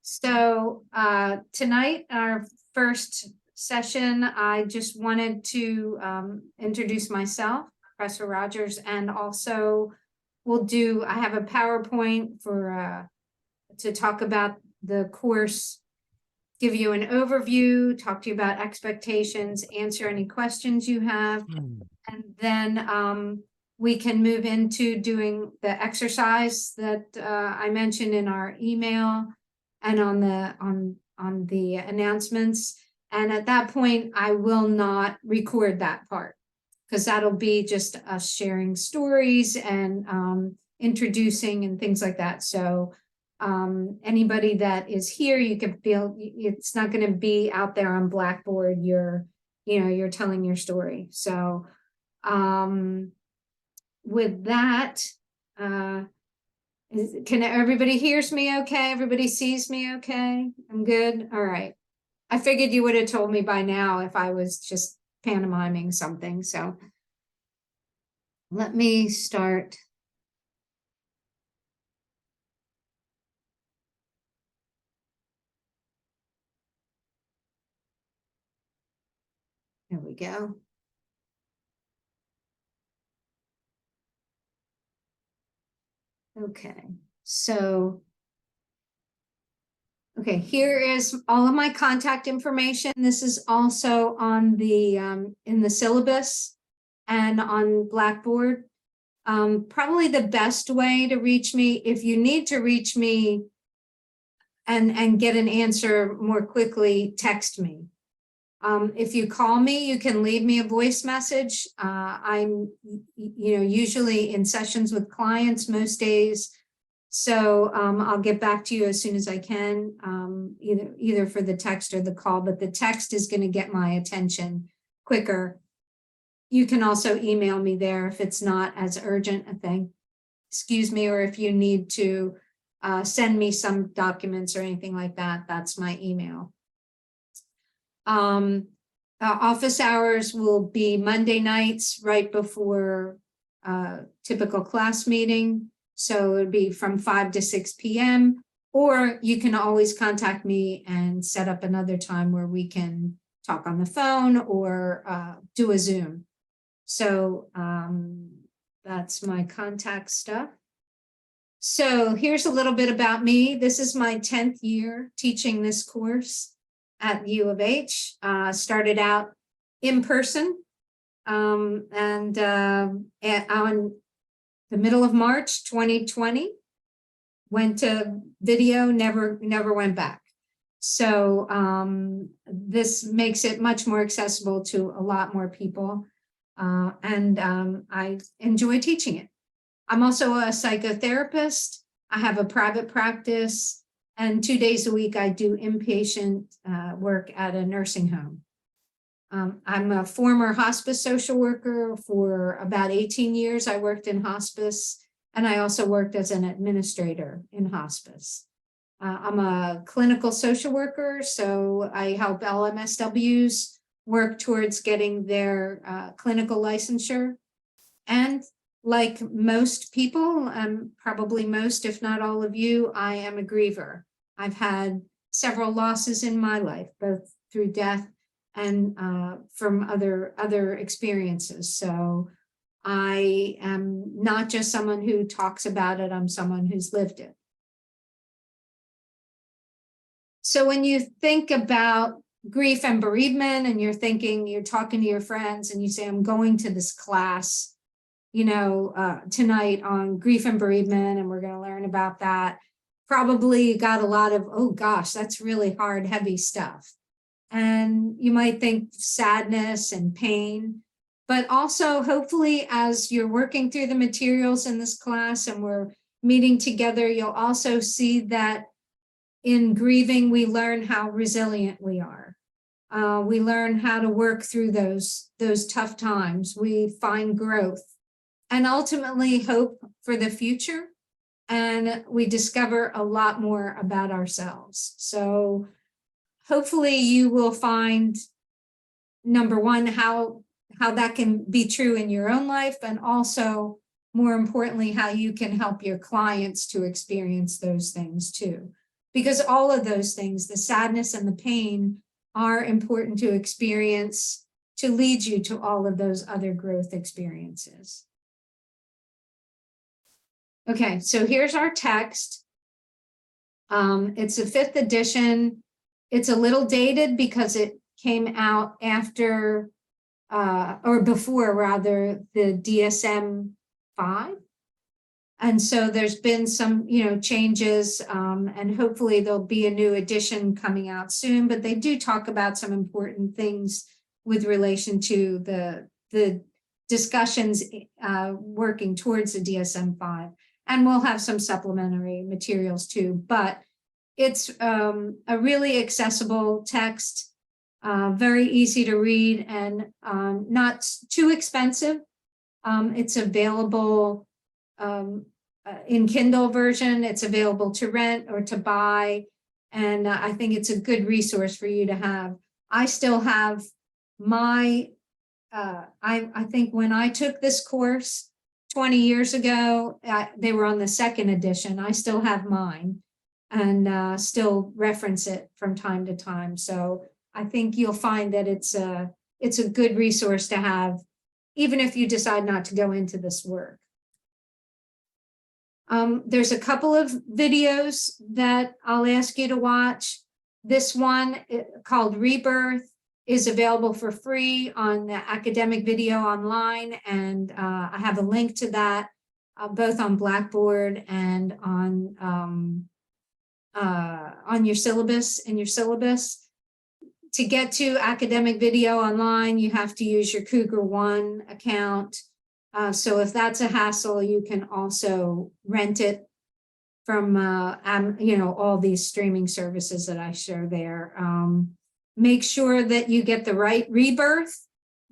So tonight, our first session, I just wanted to introduce myself, Professor Rogers, and also I have a PowerPoint to talk about the course, give you an overview, talk to you about expectations, answer any questions you have, and then we can move into doing the exercise that I mentioned in our email and on the announcements. And at that point, I will not record that part because that'll be just us sharing stories and introducing and things like that. So anybody that is here, you can feel it's not going to be out there on Blackboard. You're telling your story. So with that, can everybody hears me okay? Everybody sees me okay? I'm good. All right. I figured you would have told me by now if I was just pantomiming something. So let me start. There we go. Okay, so here is all of my contact information. This is also on the in the syllabus and on Blackboard. Probably the best way to reach me, if you need to reach me and get an answer more quickly, text me. If you call me, you can leave me a voice message. I'm usually in sessions with clients most days. So I'll get back to you as soon as I can, either for the text or the call, but the text is going to get my attention quicker. You can also email me there if it's not as urgent a thing, or if you need to send me some documents or anything like that, that's my email. Office hours will be Monday nights right before typical class meeting. So it would be from 5 to 6 p.m. Or you can always contact me and set up another time where we can talk on the phone or do a Zoom. So that's my contact stuff. So here's a little bit about me. This is my 10th year teaching this course at U of H. Started out in person and on the middle of March 2020, went to video, never went back. So this makes it much more accessible to a lot more people. And I enjoy teaching it. I'm also a psychotherapist. I have a private practice, and 2 days a week I do inpatient work at a nursing home. I'm a former hospice social worker. For about 18 years, I worked in hospice, and I also worked as an administrator in hospice. I'm a clinical social worker, so I help LMSWs work towards getting their clinical licensure. And like most people, probably most, if not all of you, I am a griever. I've had several losses in my life, both through death and from other experiences. So I am not just someone who talks about it, I'm someone who's lived it. So when you think about grief and bereavement and you're talking to your friends and you say, I'm going to this class, tonight on grief and bereavement, and we're going to learn about that, probably got a lot of, oh gosh, that's really hard, heavy stuff. And you might think sadness and pain, but also hopefully as you're working through the materials in this class and we're meeting together, you'll also see that in grieving, we learn how resilient we are. We learn how to work through those tough times. We find growth and ultimately hope for the future. And we discover a lot more about ourselves. So hopefully you will find, number one, how that can be true in your own life, and also, more importantly, how you can help your clients to experience those things too. because all of those things, the sadness and the pain, are important to experience to lead you to all of those other growth experiences. Okay, so here's our text. It's a 5th edition. It's a little dated because it came out after, or before rather, the DSM-5. And so there's been some, changes, and hopefully there'll be a new edition coming out soon, but they do talk about some important things with relation to the discussions working towards the DSM-5. And we'll have some supplementary materials too, but it's a really accessible text, very easy to read, and not too expensive. It's available in Kindle version. It's available to rent or to buy, and I think it's a good resource for you to have. I still have my, I think when I took this course 20 years ago, they were on the 2nd edition. I still have mine and still reference it from time to time. So I think you'll find that it's a good resource to have, even if you decide not to go into this work. There's a couple of videos that I'll ask you to watch. This one called Rebirth is available for free on the Academic Video Online, and I have a link to that both on Blackboard and on your syllabus, in your syllabus. To get to Academic Video Online, you have to use your Cougar One account. So if that's a hassle, you can also rent it from all these streaming services that I show there. Make sure that you get the right Rebirth.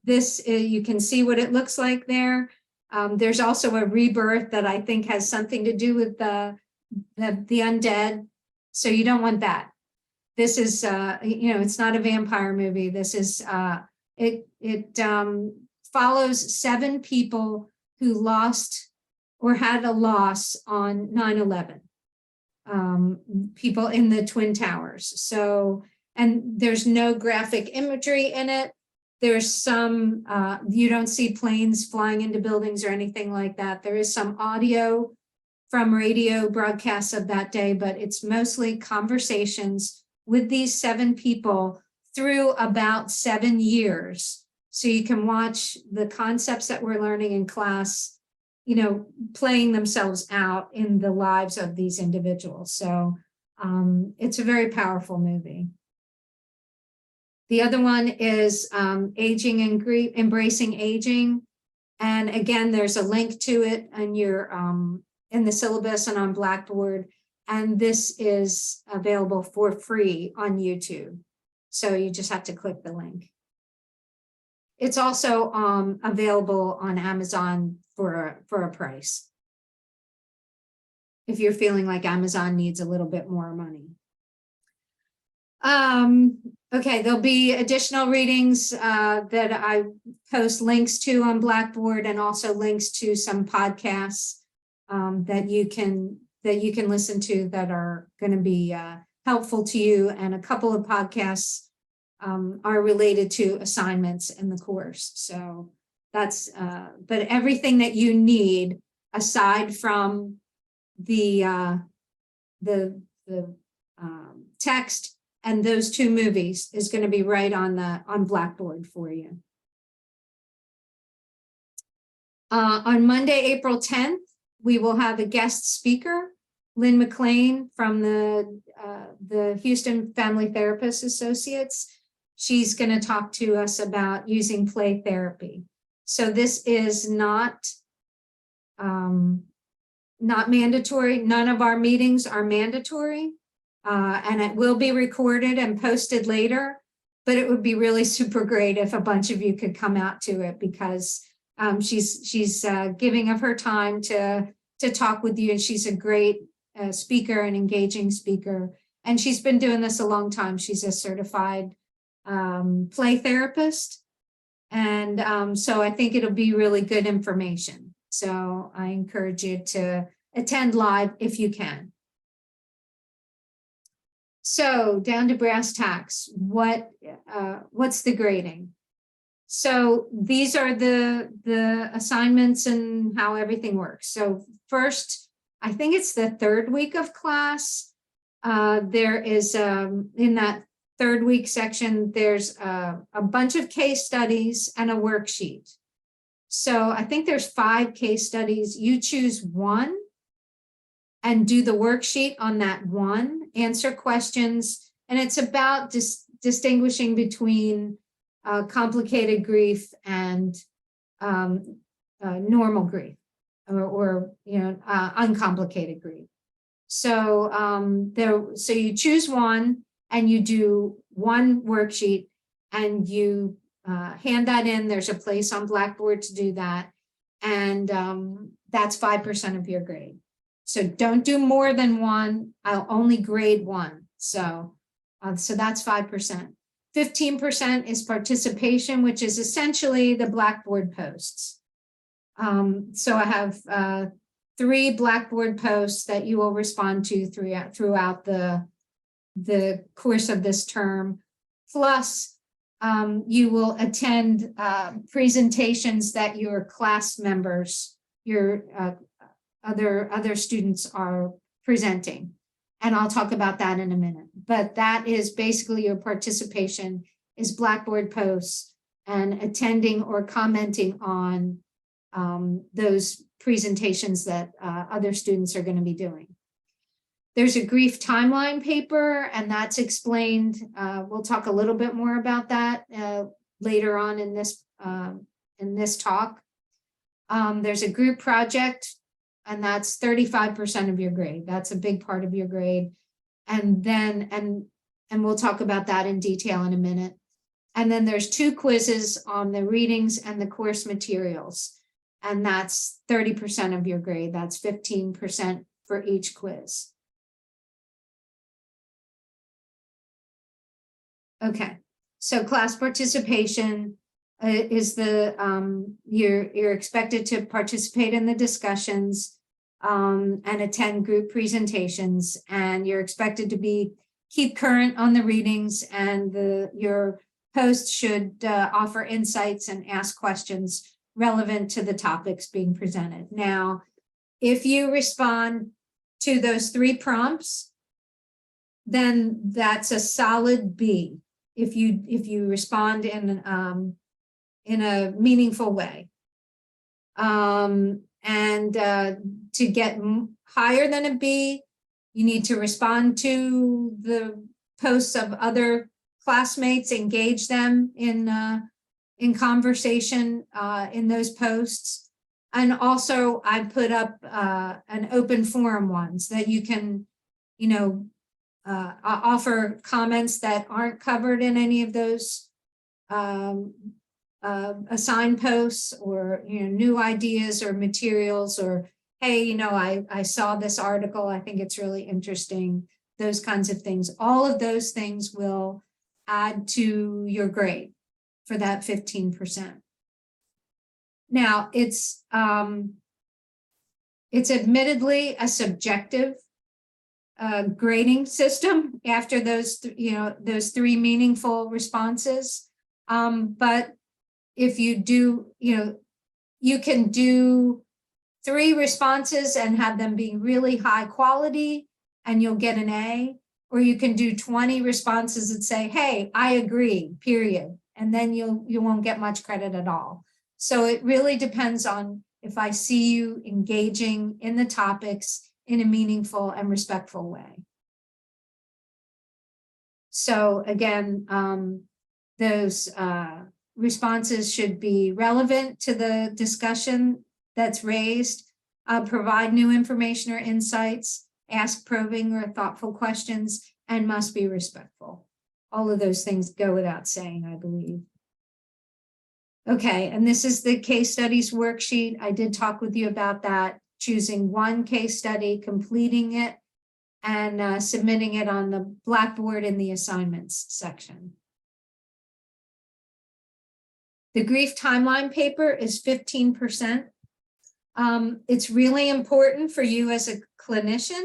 This, you can see what it looks like there. There's also a Rebirth that I think has something to do with the undead. So you don't want that. This is, it's not a vampire movie. This is, it follows 7 people who lost or had a loss on 9/11. People in the Twin Towers. So, and there's no graphic imagery in it. There's some, you don't see planes flying into buildings or anything like that. There is some audio from radio broadcasts of that day, but it's mostly conversations with these 7 people through about 7 years. So you can watch the concepts that we're learning in class, playing themselves out in the lives of these individuals. So it's a very powerful movie. The other one is Aging and Grief, Embracing Aging. And again, there's a link to it in your in the syllabus and on Blackboard. And this is available for free on YouTube. So you just have to click the link. It's also available on Amazon for a price, if you're feeling like Amazon needs a little bit more money. Okay, there'll be additional readings that I post links to on Blackboard, and also links to some podcasts that you can listen to that are going to be helpful to you, and a couple of podcasts are related to assignments in the course. So that's, but everything that you need aside from the text and those 2 movies is going to be right on Blackboard for you. On Monday, April 10th, we will have a guest speaker, Lynn McLean from the Houston Family Therapist Associates. She's going to talk to us about using play therapy. So this is not mandatory. None of our meetings are mandatory, and it will be recorded and posted later, but it would be really super great if a bunch of you could come out to it, because she's giving of her time to talk with you, and she's a great speaker, an engaging speaker, and she's been doing this a long time. She's a certified play therapist, and so I think it'll be really good information. So I encourage you to attend live if you can. So down to brass tacks, what's the grading? So these are the assignments and how everything works. So first, I think it's the third week of class. There is, in that third week section, there's a bunch of case studies and a worksheet. So I think there's 5 case studies. You choose one and do the worksheet on that one, answer questions. And it's about distinguishing between complicated grief and normal grief or uncomplicated grief. So so you choose one and you do one worksheet and you hand that in. There's a place on Blackboard to do that. And that's 5% of your grade. So don't do more than one. I'll only grade one. So that's 5%. 15% is participation, which is essentially the Blackboard posts. So I have 3 Blackboard posts that you will respond to throughout the course of this term. Plus, you will attend presentations that your class members, your other students are presenting. And I'll talk about that in a minute. But that is basically your participation is Blackboard posts and attending or commenting on those presentations that other students are going to be doing. There's a grief timeline paper, and that's explained. We'll talk a little bit more about that later on in this talk. There's a group project, and that's 35% of your grade. That's a big part of your grade. And then, and we'll talk about that in detail in a minute. And then there's 2 quizzes on the readings and the course materials. And that's 30% of your grade. That's 15% for each quiz. Okay, so class participation is you're expected to participate in the discussions and attend group presentations, and you're expected to keep current on the readings, and your host should offer insights and ask questions relevant to the topics being presented. Now, if you respond to those 3 prompts, then that's a solid B. If you respond in a meaningful way. To get higher than a B, you need to respond to the posts of other classmates, engage them in conversation in those posts. And also I put up an open forum ones that you can, offer comments that aren't covered in any of those assigned posts, or new ideas or materials, or hey, I saw this article, I think it's really interesting, those kinds of things. All of those things will add to your grade for that 15%. Now, it's admittedly a subjective grading system after those, those 3 meaningful responses. But if you do, you can do 3 responses and have them be really high quality and you'll get an A, or you can do 20 responses and say, hey, I agree, period. And then you won't get much credit at all. So it really depends on if I see you engaging in the topics in a meaningful and respectful way. So again, those responses should be relevant to the discussion that's raised, provide new information or insights, ask probing or thoughtful questions, and must be respectful. All of those things go without saying, I believe. Okay, and this is the case studies worksheet. I did talk with you about that, choosing one case study, completing it, and submitting it on the Blackboard in the assignments section. The grief timeline paper is 15%. It's really important for you as a clinician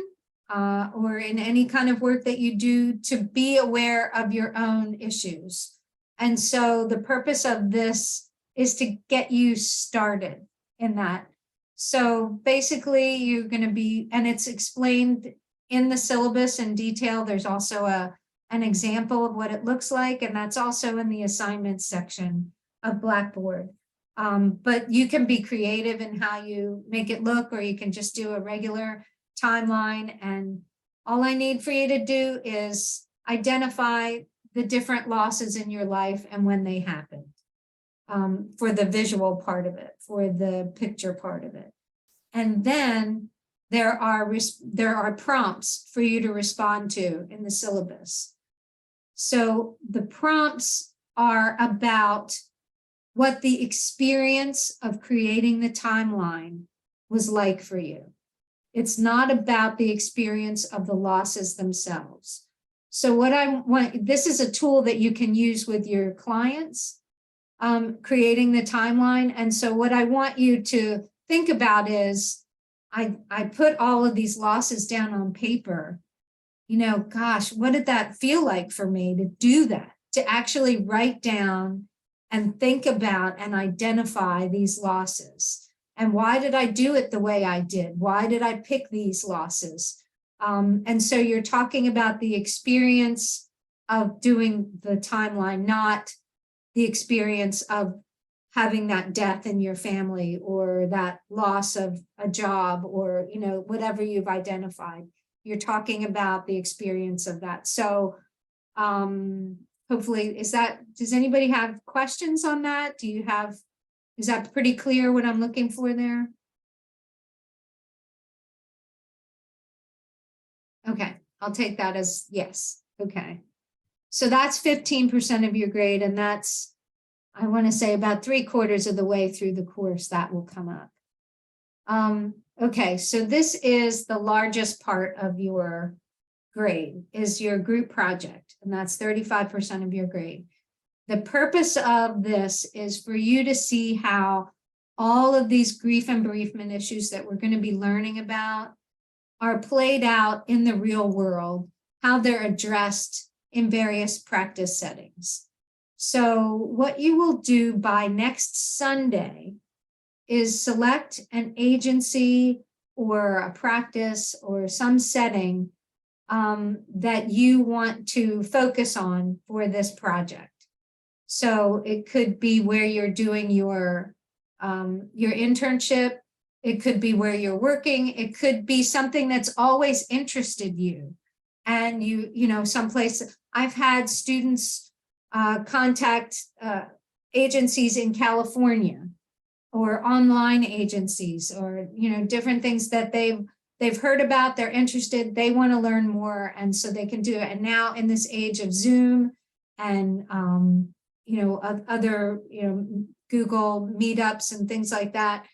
or in any kind of work that you do, to be aware of your own issues. And so the purpose of this is to get you started in that. So basically you're going to be, and it's explained in the syllabus in detail. There's also an example of what it looks like, and that's also in the assignments section of Blackboard. But you can be creative in how you make it look, or you can just do a regular timeline. And all I need for you to do is identify the different losses in your life and when they happened, for the visual part of it, for the picture part of it. And then there are prompts for you to respond to in the syllabus. So the prompts are about what the experience of creating the timeline was like for you. It's not about the experience of the losses themselves. So what I want, this is a tool that you can use with your clients, creating the timeline. And so what I want you to think about is, I put all of these losses down on paper. You know, gosh, what did that feel like for me to do that, to actually write down and think about and identify these losses? And why did I do it the way I did? Why did I pick these losses? And so you're talking about the experience of doing the timeline, not the experience of having that death in your family, or that loss of a job, or, you know, whatever you've identified. You're talking about the experience of that. So hopefully, does anybody have questions on that? Is that pretty clear what I'm looking for there? Okay, I'll take that as yes. Okay. So that's 15% of your grade, and that's, I want to say, about 3/4 of the way through the course that will come up. Okay, so this is the largest part of your grade, is your group project, and that's 35% of your grade. The purpose of this is for you to see how all of these grief and bereavement issues that we're going to be learning about are played out in the real world, how they're addressed in various practice settings. So what you will do by next Sunday is select an agency or a practice or some setting that you want to focus on for this project. So it could be where you're doing your internship. It could be where you're working. It could be something that's always interested you. And you know, someplace. I've had students contact agencies in California, or online agencies, or, you know, different things that they've heard about, they're interested, they want to learn more, and so they can do it. And now in this age of Zoom and you know, other, you know, Google meetups and things like that,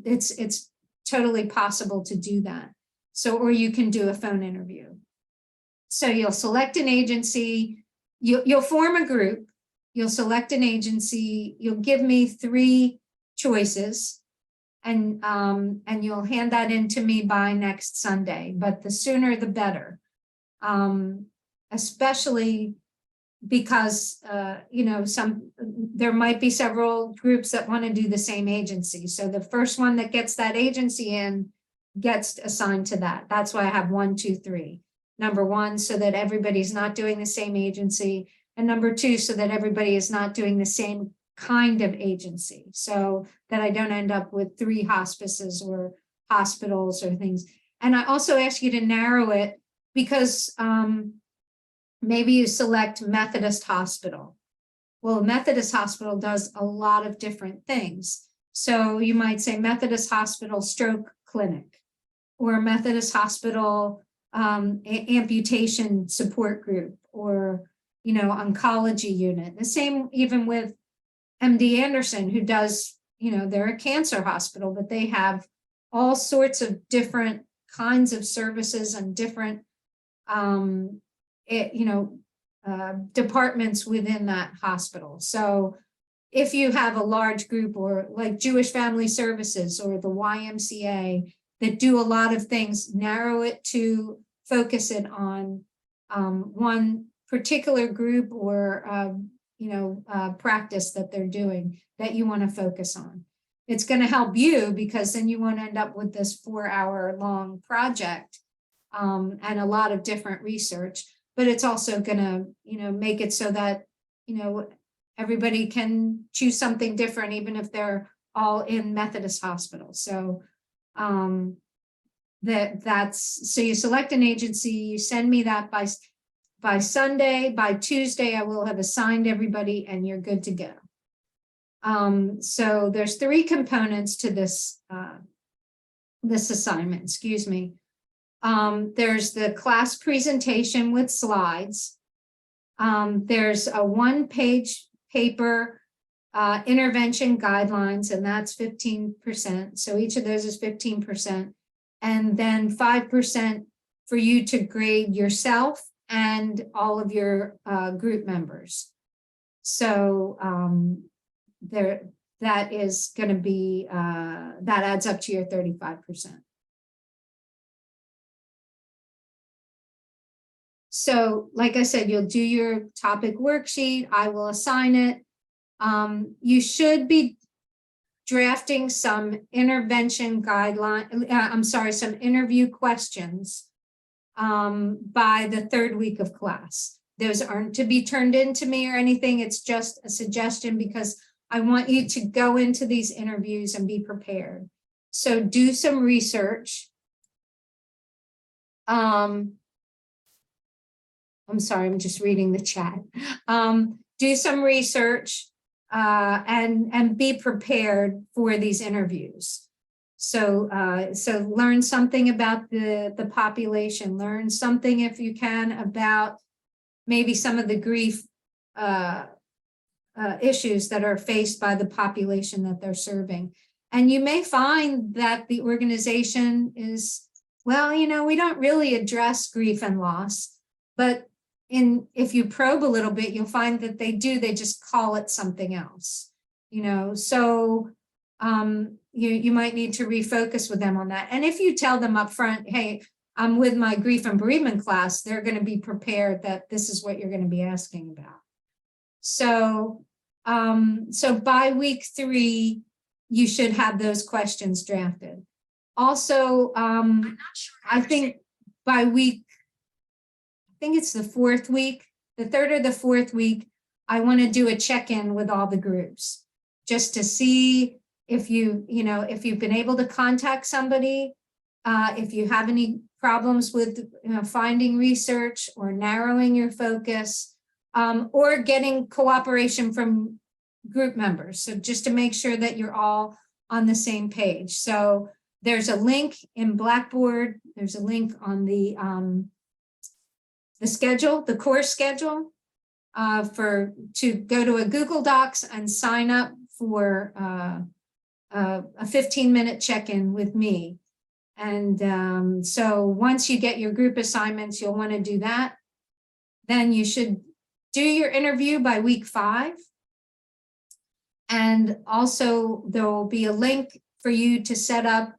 it's totally possible to do that. So, or you can do a phone interview. So you'll select an agency, you'll form a group, you'll select an agency, you'll give me 3 choices, and you'll hand that in to me by next Sunday, but the sooner the better, especially because you know, there might be several groups that want to do the same agency. So the first one that gets that agency in gets assigned to that. That's why I have 1, 2, 3. Number 1, so that everybody's not doing the same agency, and number 2, so that everybody is not doing the same kind of agency, so that I don't end up with 3 hospices or hospitals or things. And I also ask you to narrow it, because maybe you select Methodist Hospital. Well, Methodist Hospital does a lot of different things. So you might say Methodist Hospital Stroke Clinic, or Methodist Hospital amputation support group, or, you know, oncology unit. The same even with MD Anderson, who does, you know, they're a cancer hospital, but they have all sorts of different kinds of services and different, you know, departments within that hospital. So if you have a large group, or like Jewish Family Services or the YMCA, that do a lot of things, narrow it to focus it on one particular group or practice that they're doing that you want to focus on. It's going to help you because then you won't end up with this 4-hour-long project and a lot of different research. But it's also going to, make it so that, everybody can choose something different, even if they're all in Methodist hospitals. So so you select an agency, you send me that by Sunday. By Tuesday, I will have assigned everybody and you're good to go. So there's 3 components to this, this assignment, excuse me. There's the class presentation with slides. There's a 1-page paper intervention guidelines, and that's 15%. So each of those is 15%. And then 5% for you to grade yourself and all of your group members. So that is going to be, that adds up to your 35%. So like I said, you'll do your topic worksheet. I will assign it. You should be drafting some intervention guideline, some interview questions by the 3rd week of class. Those aren't to be turned into me or anything. It's just a suggestion because I want you to go into these interviews and be prepared. So do some research. I'm sorry, I'm just reading the chat. Do some research and be prepared for these interviews. So learn something about the population, learn something if you can about maybe some of the grief issues that are faced by the population that they're serving. And you may find that the organization is, well, we don't really address grief and loss, but if you probe a little bit, you'll find that they do, they just call it something else, so you might need to refocus with them on that. And if you tell them up front, hey, I'm with my grief and bereavement class, they're going to be prepared that this is what you're going to be asking about. So, so by week 3, you should have those questions drafted. Also, I think by week, I think it's the 4th week, the 3rd or the 4th week, I want to do a check-in with all the groups just to see if if you've been able to contact somebody, if you have any problems with finding research or narrowing your focus, or getting cooperation from group members. So just to make sure that you're all on the same page. So there's a link in Blackboard. There's a link on the schedule, the course schedule, to go to a Google Docs and sign up for a 15-minute check-in with me. And so once you get your group assignments, you'll want to do that. Then you should do your interview by week 5. And also there will be a link for you to set up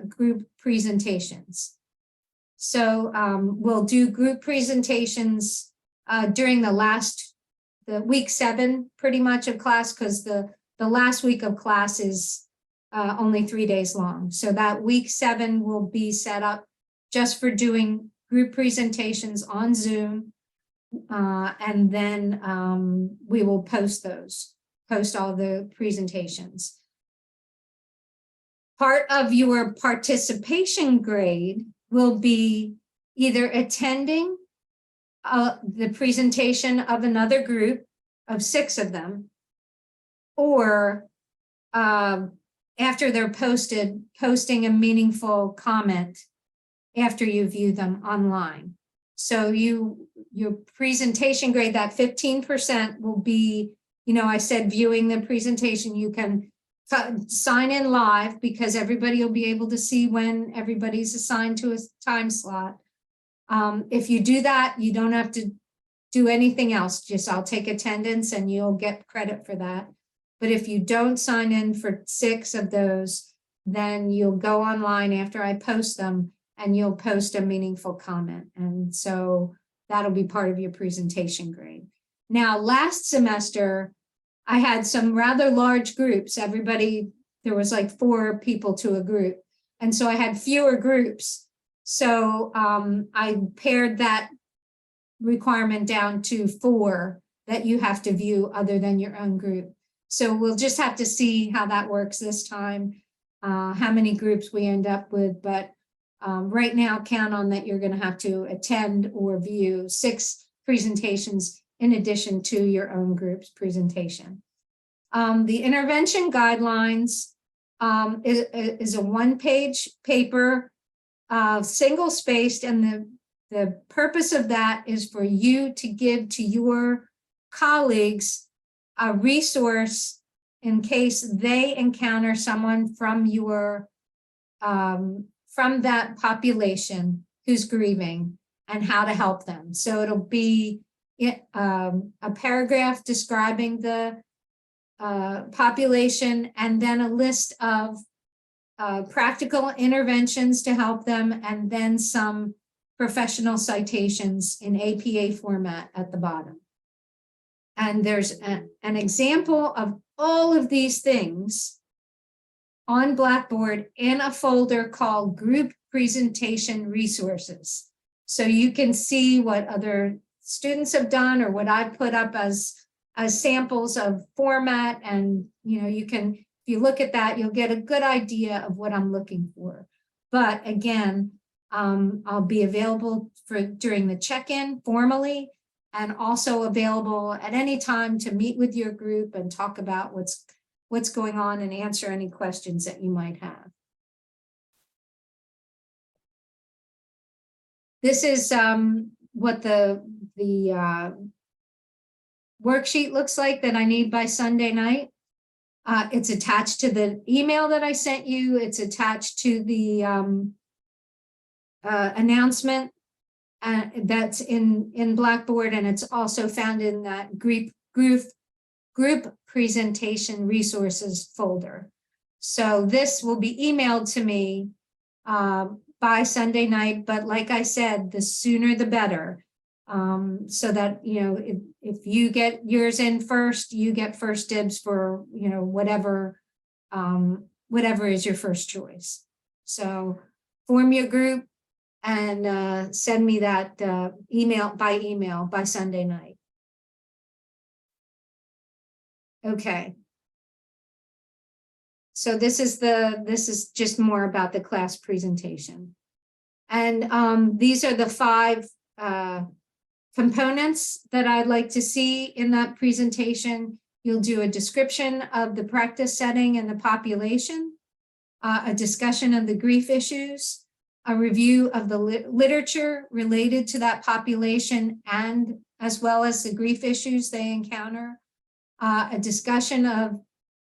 group presentations. So we'll do group presentations during the week 7 pretty much of class, because the last week of class is only 3 days long. So that week 7 will be set up just for doing group presentations on Zoom. And then we will post all the presentations. Part of your participation grade will be either attending the presentation of another group of 6 of them, or after they're posting a meaningful comment after you view them online. So your presentation grade, that 15% will be, I said viewing the presentation. You can sign in live because everybody will be able to see when everybody's assigned to a time slot. If you do that, you don't have to do anything else. Just I'll take attendance and you'll get credit for that. But if you don't sign in for 6 of those, then you'll go online after I post them and you'll post a meaningful comment. And so that'll be part of your presentation grade. Now, last semester, I had some rather large groups. Everybody, there was like 4 people to a group. And so I had fewer groups. So I pared that requirement down to 4 that you have to view other than your own group. So we'll just have to see how that works this time, how many groups we end up with. But right now, count on that you're going to have to attend or view 6 presentations in addition to your own group's presentation. The intervention guidelines is a 1-page paper, single-spaced, and the purpose of that is for you to give to your colleagues a resource in case they encounter someone from your from that population who's grieving and how to help them. So it'll be a paragraph describing the population and then a list of practical interventions to help them, and then some professional citations in APA format at the bottom. And there's an example of all of these things on Blackboard in a folder called Group Presentation Resources. So you can see what other students have done or what I put up as samples of format. And you can, if you look at that, you'll get a good idea of what I'm looking for. But again, I'll be available during the check-in formally, and also available at any time to meet with your group and talk about what's going on and answer any questions that you might have. This is what the worksheet looks like that I need by Sunday night. It's attached to the email that I sent you. It's attached to the announcement that's in Blackboard, and it's also found in that group presentation resources folder. So this will be emailed to me by Sunday night, but like I said, the sooner the better. So that, if you get yours in first, you get first dibs for, whatever is your first choice. So form your group and send me that email by Sunday night. Okay. So this is just more about the class presentation. And these are the 5 components that I'd like to see in that presentation. You'll do a description of the practice setting and the population, a discussion of the grief issues, a review of the literature related to that population and as well as the grief issues they encounter, a discussion of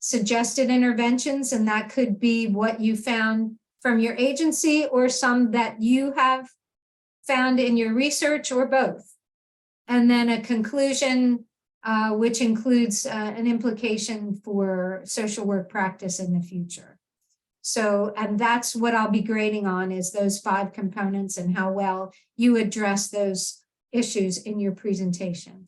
suggested interventions, and that could be what you found from your agency or some that you have found in your research or both. And then a conclusion, which includes an implication for social work practice in the future. So, and that's what I'll be grading on, is those 5 components and how well you address those issues in your presentation.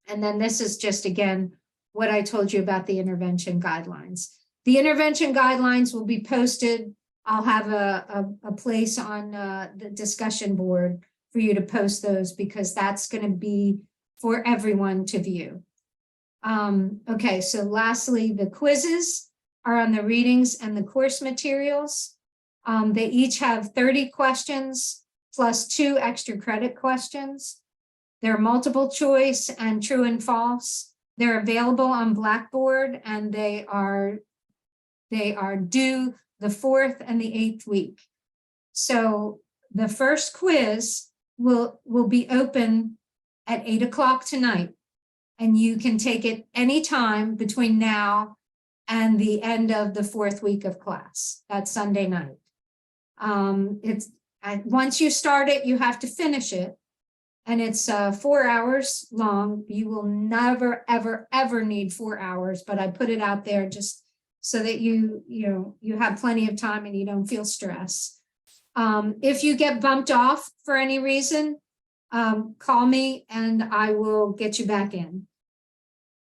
And then this is just, again, what I told you about the intervention guidelines. The intervention guidelines will be posted. I'll have a place on the discussion board for you to post those, because that's going to be for everyone to view. Okay, so lastly, the quizzes are on the readings and the course materials. They each have 30 questions plus 2 extra credit questions. They're multiple choice and true and false. They're available on Blackboard, and they are due the 4th and the 8th week. So the first quiz will be open at 8 o'clock tonight, and you can take it anytime between now and the end of the 4th week of class. That's Sunday night. Once you start it, you have to finish it, and it's 4 hours long. You will never, ever, ever need 4 hours, but I put it out there just so that you have plenty of time and you don't feel stress. If you get bumped off for any reason, call me and I will get you back in.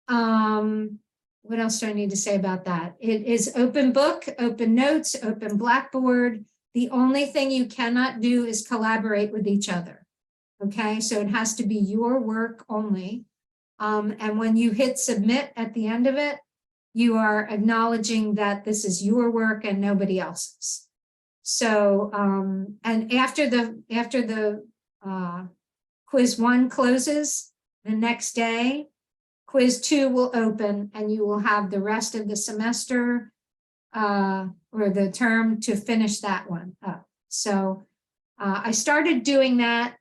What else do I need to say about that? It is open book, open notes, open Blackboard. The only thing you cannot do is collaborate with each other. Okay, so it has to be your work only. And when you hit submit at the end of it, you are acknowledging that this is your work and nobody else's. So, and after the quiz 1 closes, the next day, quiz 2 will open and you will have the rest of the semester or the term to finish that one up. So I started doing that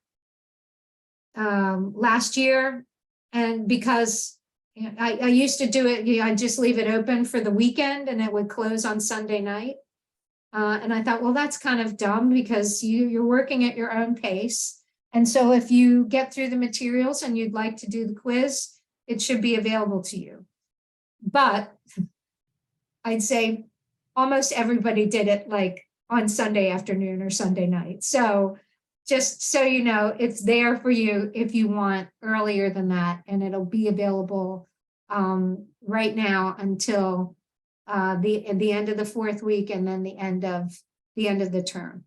last year, and because I used to do it, I just leave it open for the weekend and it would close on Sunday night. And I thought, well, that's kind of dumb because you're working at your own pace. And so if you get through the materials and you'd like to do the quiz, it should be available to you. But I'd say almost everybody did it like on Sunday afternoon or Sunday night. So just so you know, it's there for you if you want earlier than that, and it'll be available right now until the end of the 4th week and then the end of the term.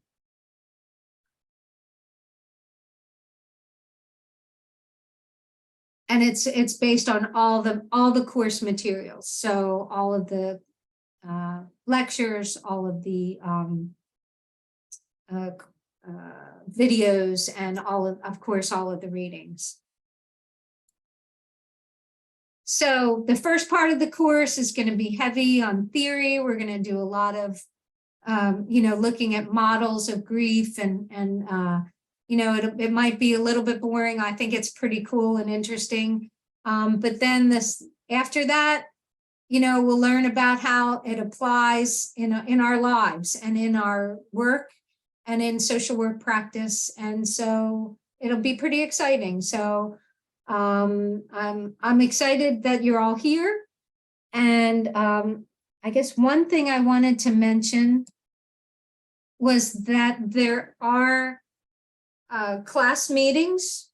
And it's based on all the course materials. So all of the lectures, all of the videos, and of course, all of the readings. So the first part of the course is going to be heavy on theory. We're going to do a lot of, looking at models of grief and it might be a little bit boring. I think it's pretty cool and interesting. But then after that, we'll learn about how it applies in our lives and in our work and in social work practice. And so it'll be pretty exciting. So I'm excited that you're all here. And I guess one thing I wanted to mention was that there are class meetings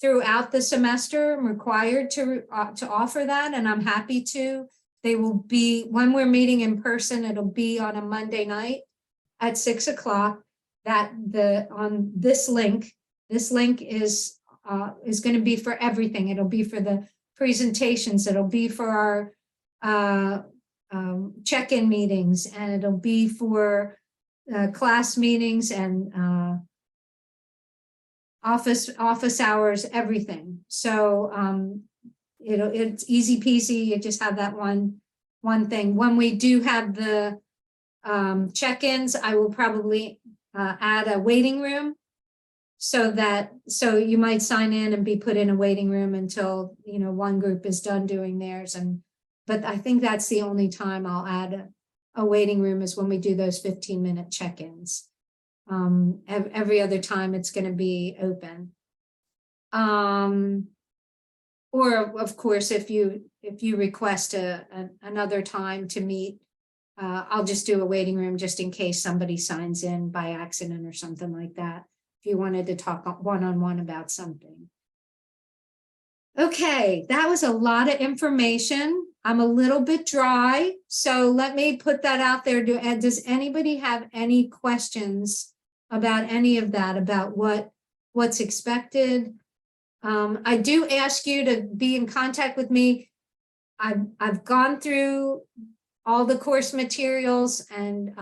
throughout the semester. I'm required to offer that, and I'm happy to. They will be, when we're meeting in person, it'll be on a Monday night at 6 o'clock. On this link is going to be for everything. It'll be for the presentations. It'll be for our check-in meetings, and it'll be for class meetings and office hours, everything. So it's easy peasy. You just have that one thing. When we do have the check-ins, I will probably add a waiting room so you might sign in and be put in a waiting room until one group is done doing theirs. But I think that's the only time I'll add a waiting room is when we do those 15-minute check-ins. Every other time it's going to be open. Or of course, if you request another time to meet, I'll just do a waiting room just in case somebody signs in by accident or something like that, if you wanted to talk one-on-one about something. Okay, that was a lot of information. I'm a little bit dry, so let me put that out there. Does anybody have any questions about any of that, about what's expected? I do ask you to be in contact with me. I've gone through all the course materials and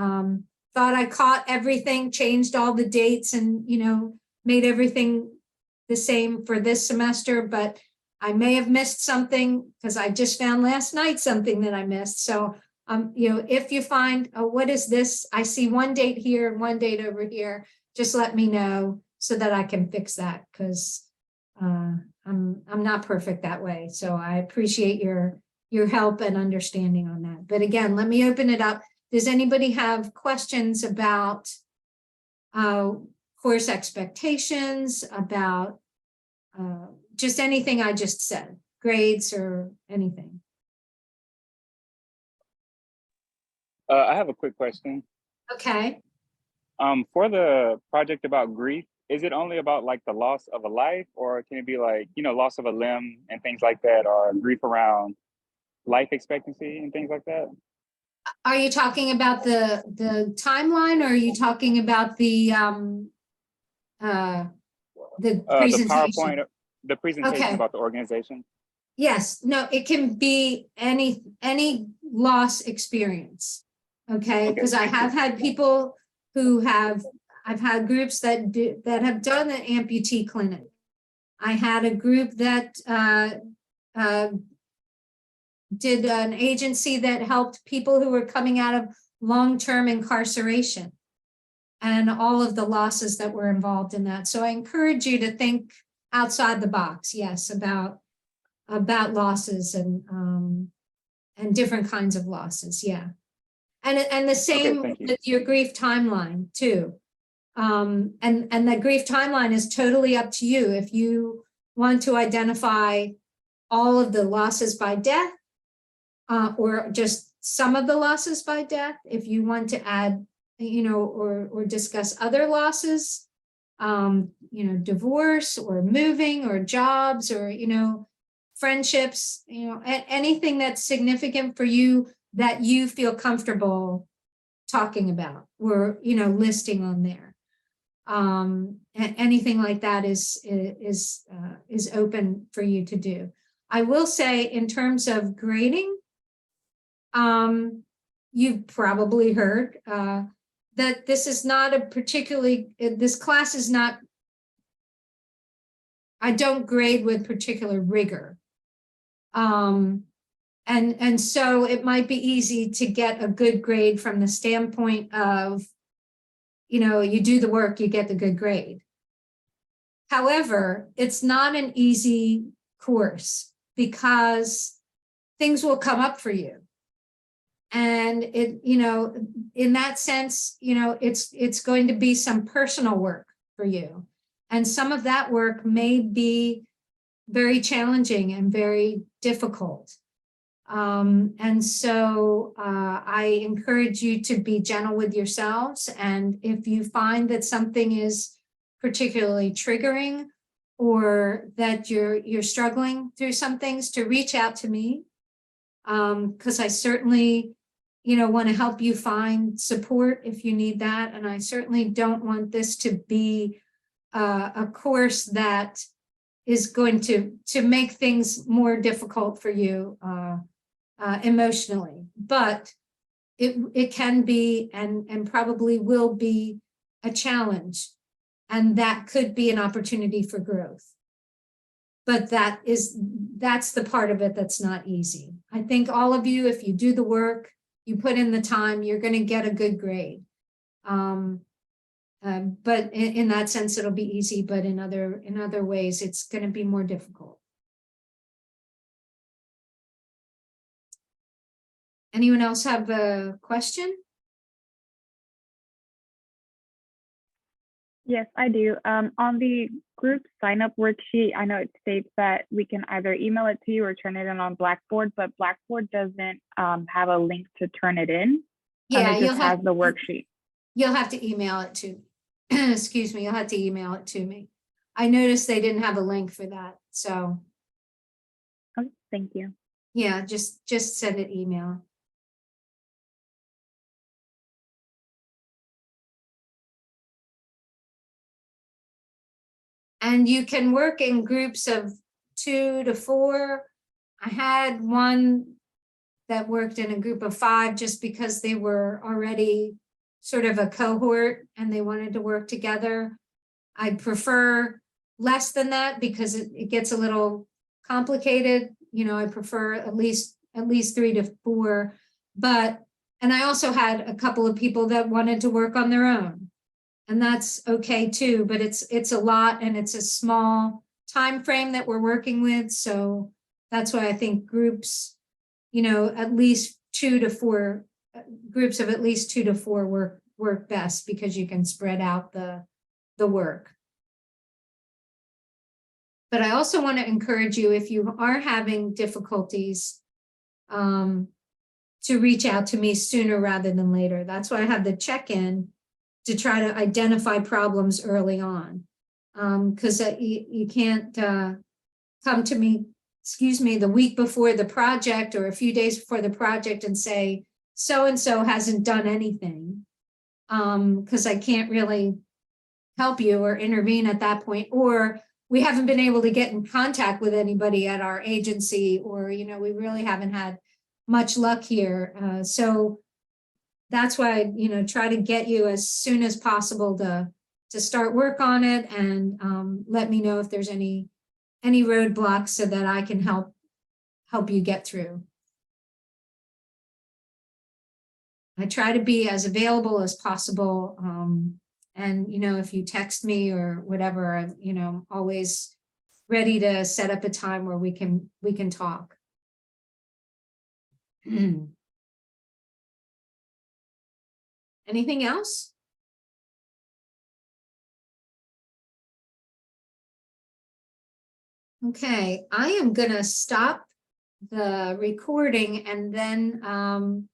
thought I caught everything, changed all the dates, and made everything the same for this semester, but I may have missed something because I just found last night something that I missed. So if you find, oh, what is this? I see one date here and one date over here. Just let me know so that I can fix that, because I'm not perfect that way. So I appreciate your help and understanding on that. But again, let me open it up. Does anybody have questions about course expectations, about just anything I just said, grades or anything? I have a quick question. Okay. For the project about grief, is it only about like the loss of a life, or can it be like, loss of a limb and things like that, or grief around life expectancy and things like that? Are you talking about the timeline, or are you talking about the The presentation? PowerPoint, the presentation Okay. about the organization. Yes, no, it can be any loss experience. Okay, because I have had people who I've had groups that have done an amputee clinic. I had a group that did an agency that helped people who were coming out of long-term incarceration and all of the losses that were involved in that. So I encourage you to think outside the box, yes, about losses and different kinds of losses. Yeah. And the same with your grief timeline too. And the grief timeline is totally up to you. If you want to identify all of the losses by death, or just some of the losses by death, if you want to add, or discuss other losses, divorce or moving or jobs or, friendships, anything that's significant for you that you feel comfortable talking about or, listing on there. Anything like that is open for you to do. I will say in terms of grading, you've probably heard that this is not this class is not, I don't grade with particular rigor. And so it might be easy to get a good grade from the standpoint of, you do the work, you get the good grade. However, it's not an easy course because things will come up for you. And in that sense, it's going to be some personal work for you. And some of that work may be very challenging and very difficult. And so I encourage you to be gentle with yourselves. And if you find that something is particularly triggering or that you're struggling through some things, to reach out to me. Because I certainly, want to help you find support if you need that. And I certainly don't want this to be a course that is going to make things more difficult for you emotionally. But it can be and probably will be a challenge. And that could be an opportunity for growth. But that's the part of it that's not easy. I think all of you, if you do the work, you put in the time, you're going to get a good grade. But in that sense, it'll be easy, but in other ways, it's going to be more difficult. Anyone else have a question? Yes, I do. On the group sign-up worksheet, I know it states that we can either email it to you or turn it in on Blackboard, but Blackboard doesn't have a link to turn it in. Yeah, it just has the worksheet. You'll have to email it to me. Excuse me, you'll have to email it to me. I noticed they didn't have a link for that, so. Okay, thank you. Yeah, just send it email. And you can work in groups of 2 to 4. I had one that worked in a group of 5 just because they were already sort of a cohort and they wanted to work together. I prefer less than that because it gets a little complicated. I prefer at least 3 to 4. And I also had a couple of people that wanted to work on their own. And that's okay too, but it's a lot and it's a small time frame that we're working with. So that's why I think groups, at least 2 to 4 groups of at least 2 to 4 work best because you can spread out the work. But I also want to encourage you, if you are having difficulties, to reach out to me sooner rather than later. That's why I have the check-in to try to identify problems early on. Because you can't come to me, excuse me, the week before the project or a few days before the project and say, so-and-so hasn't done anything. Because I can't really help you or intervene at that point, or we haven't been able to get in contact with anybody at our agency, or, we really haven't had much luck here. So that's why, try to get you as soon as possible to start work on it, and let me know if there's any roadblocks so that I can help you get through. I try to be as available as possible. And, if you text me or whatever, I'm always ready to set up a time where we can talk. Anything else? Okay, I am gonna stop the recording, and then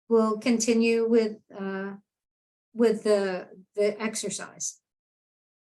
we'll continue with the exercise.